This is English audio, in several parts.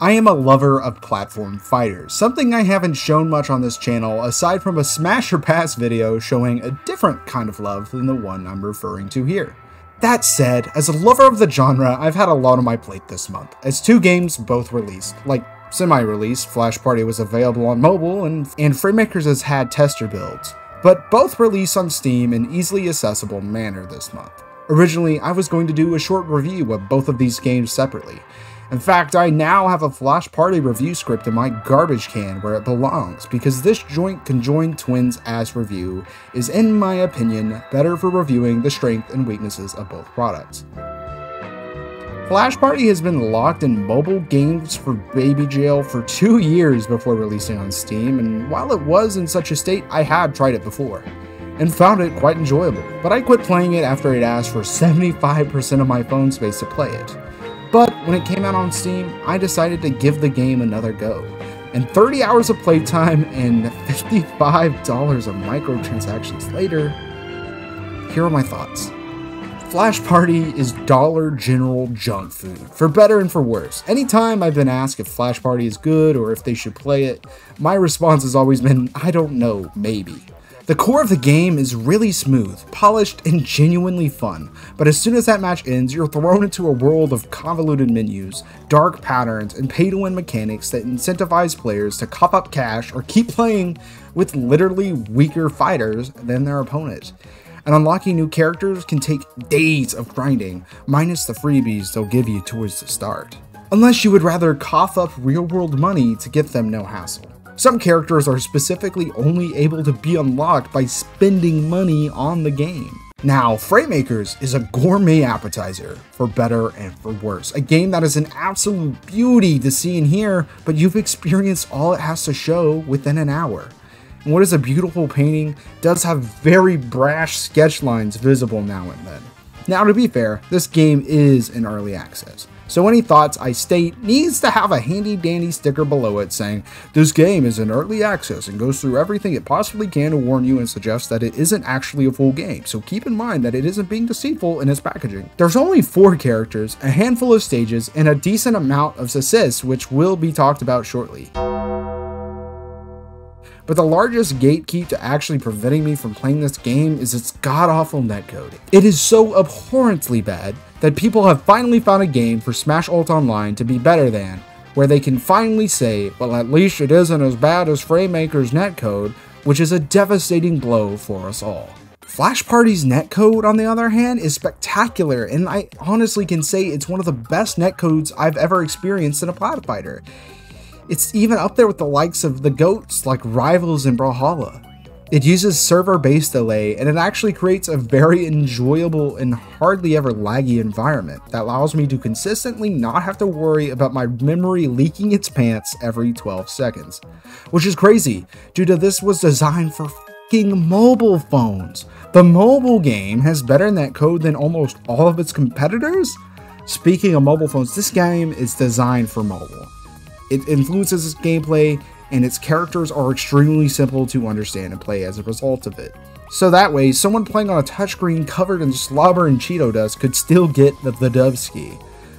I am a lover of platform fighters, something I haven't shown much on this channel aside from a smash or pass video showing a different kind of love than the one I'm referring to here. That said, as a lover of the genre, I've had a lot on my plate this month, as 2 games both released. Like, semi-released, Flash Party was available on mobile, and Fraymakers has had tester builds, but both released on Steam in easily accessible manner this month. Originally, I was going to do a short review of both of these games separately. In fact, I now have a Flash Party review script in my garbage can where it belongs, because this joint conjoined twins ass review is, in my opinion, better for reviewing the strengths and weaknesses of both products. Flash Party has been locked in mobile games for baby jail for 2 years before releasing on Steam, and while it was in such a state, I had tried it before, and found it quite enjoyable, but I quit playing it after it asked for 75% of my phone space to play it. But when it came out on Steam, I decided to give the game another go. And 30 hours of playtime and $55 of microtransactions later, here are my thoughts. Flash Party is Dollar General junk food, for better and for worse. Anytime I've been asked if Flash Party is good or if they should play it, my response has always been, I don't know, maybe. The core of the game is really smooth, polished, and genuinely fun, but as soon as that match ends, you're thrown into a world of convoluted menus, dark patterns, and pay-to-win mechanics that incentivize players to cough up cash or keep playing with literally weaker fighters than their opponent. And unlocking new characters can take days of grinding, minus the freebies they'll give you towards the start. Unless you would rather cough up real-world money to get them no hassle. Some characters are specifically only able to be unlocked by spending money on the game. Now, Fraymakers is a gourmet appetizer, for better and for worse. A game that is an absolute beauty to see and hear, but you've experienced all it has to show within an hour. And what is a beautiful painting does have very brash sketch lines visible now and then. Now, to be fair, this game is in early access, so any thoughts I state needs to have a handy dandy sticker below it saying, this game is in early access and goes through everything it possibly can to warn you and suggest that it isn't actually a full game, so keep in mind that it isn't being deceitful in its packaging. There's only 4 characters, a handful of stages, and a decent amount of assists, which will be talked about shortly. But the largest gatekeep to actually preventing me from playing this game is its god-awful netcode. It is so abhorrently bad that people have finally found a game for Smash Ult Online to be better than, where they can finally say, well, at least it isn't as bad as Fraymakers' netcode, which is a devastating blow for us all. Flash Party's netcode, on the other hand, is spectacular, and I honestly can say it's one of the best netcodes I've ever experienced in a plat fighter. It's even up there with the likes of the GOATs like Rivals and Brawlhalla. It uses server-based delay, and it actually creates a very enjoyable and hardly ever laggy environment that allows me to consistently not have to worry about my memory leaking its pants every 12 seconds. Which is crazy, due to this was designed for f***ing mobile phones. The mobile game has better netcode than almost all of its competitors? Speaking of mobile phones, this game is designed for mobile. It influences its gameplay, and its characters are extremely simple to understand and play as a result of it. So that way, someone playing on a touchscreen covered in slobber and Cheeto dust could still get the Dubski.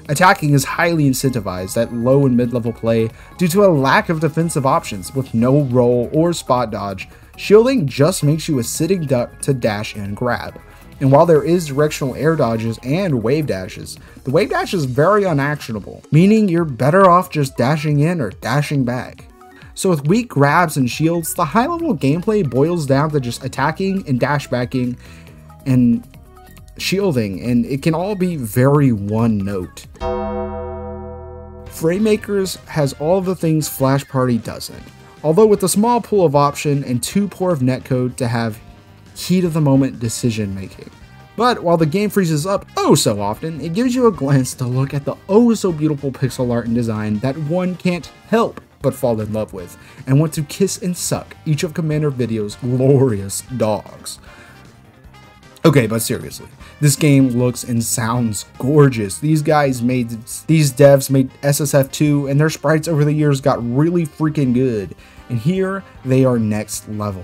Attacking is highly incentivized at low and mid-level play due to a lack of defensive options with no roll or spot dodge. Shielding just makes you a sitting duck to dash and grab. And while there is directional air dodges and wave dashes, the wave dash is very unactionable, meaning you're better off just dashing in or dashing back. So with weak grabs and shields, the high level gameplay boils down to just attacking and dash backing and shielding, and it can all be very one note. Fraymakers has all the things Flash Party doesn't, although with a small pool of option and too poor of netcode to have heat of the moment decision making. But while the game freezes up oh so often, it gives you a glance to look at the oh so beautiful pixel art and design that one can't help but fall in love with, and want to kiss and suck each of Commander Video's glorious dogs. Okay, but seriously, this game looks and sounds gorgeous. These devs made SSF2, and their sprites over the years got really freaking good, and here they are next level.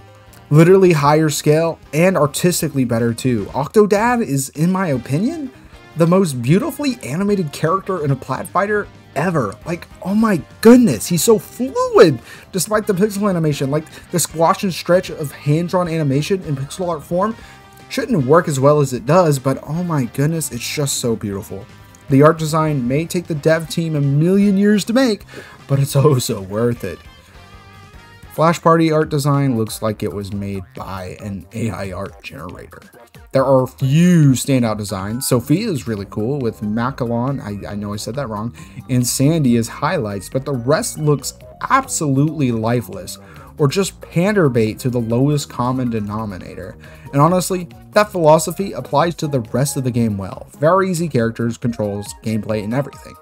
Literally higher scale and artistically better too. Octodad is, in my opinion, the most beautifully animated character in a plat fighter ever. Like, oh my goodness, he's so fluid despite the pixel animation. Like, the squash and stretch of hand-drawn animation in pixel art form shouldn't work as well as it does, but oh my goodness, it's just so beautiful. The art design may take the dev team a million years to make, but it's oh so worth it. Flash Party art design looks like it was made by an AI art generator. There are a few standout designs. Sophia is really cool with Macalon, I know I said that wrong, and Sandy as highlights, but the rest looks absolutely lifeless, or just pander bait to the lowest common denominator. And honestly, that philosophy applies to the rest of the game well. Very easy characters, controls, gameplay, and everything.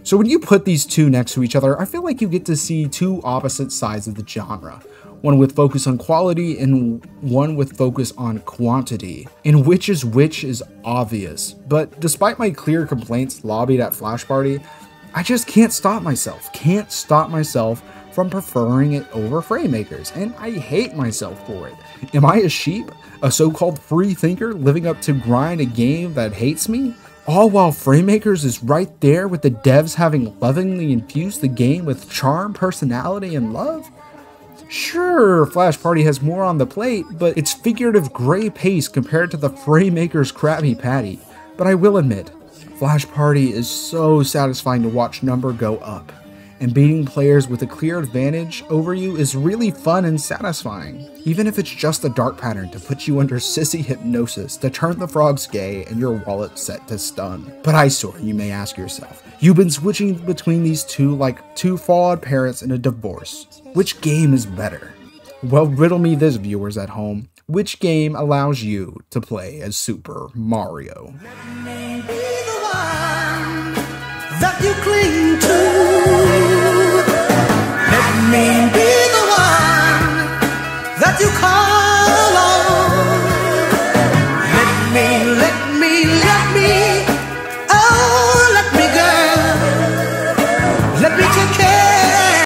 So when you put these two next to each other, I feel like you get to see two opposite sides of the genre. One with focus on quality and one with focus on quantity. And which is obvious. But despite my clear complaints lobbied at Flash Party, I just can't stop myself. From preferring it over Fraymakers, and I hate myself for it. Am I a sheep? A so-called free thinker living up to grind a game that hates me? All while Fraymakers is right there with the devs having lovingly infused the game with charm, personality, and love? Sure, Flash Party has more on the plate, but it's figurative gray pace compared to the Fraymakers Krabby Patty. But I will admit, Flash Party is so satisfying to watch number go up. And beating players with a clear advantage over you is really fun and satisfying. Even if it's just a dark pattern to put you under sissy hypnosis to turn the frogs gay and your wallet set to stun. But I swear, you may ask yourself, you've been switching between these two like two flawed parents in a divorce. Which game is better? Well, riddle me this, viewers at home. Which game allows you to play as Super Mario? That you cling